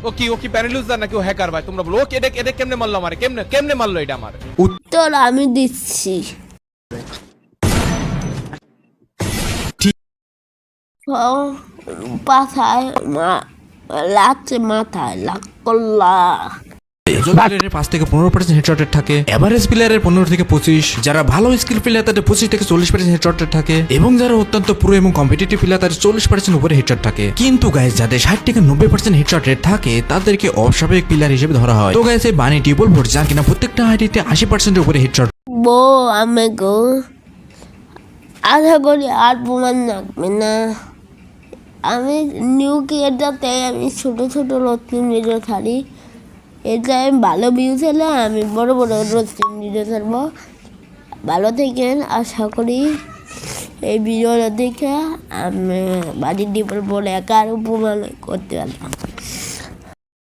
ও কি panel user নাকি ও hacker ভাই? তোমরা বলো ওকে এটা কেমনে মারলো আমারে? কেমনে মারলো এটা আমারে? উত্তর আমি দিচ্ছি। পাথায় লাগছে, মাথায় লাগ করলা। প্লেয়ারের 5 থেকে 15% হেডশট রেট থাকে, এভারেজ প্লেয়ারের 15 থেকে 25, যারা ভালো স্কিল প্লেয়ার তাদের 25 থেকে 40% হেডশট রেট থাকে, এবং যারা অত্যন্ত প্রো এবং কম্পিটিটিভ প্লেয়ার তাদের 40% উপরে হেডশট থাকে। কিন্তু গাইস যাদের 60 থেকে 90% হেডশট রেট থাকে তাদেরকে অস্বাভাবিক প্লেয়ার হিসেবে ধরা হয়। তো গাইস এই বানিটি বলবো যার কিনা প্রত্যেকটা আইডিতে 80% উপরে হেডশট। বো আমি গো আশা করি আর প্রমাণ লাগবে না। আমি নিউ ক্রিয়েটারতে আমি ছোট ছোট রোস্টিং ভিডিও ছাড়ি। এটা আমি ভালো ভিউজ হলে আমি বড় বড় রোস্টিং ভিডিও ছাড়বো। ভালো থাকেন, আশা করি এই ভিডিওটা দেখে আমি বাড়ির ডিপের পরে একা আরও প্রমাণ করতে পারলাম।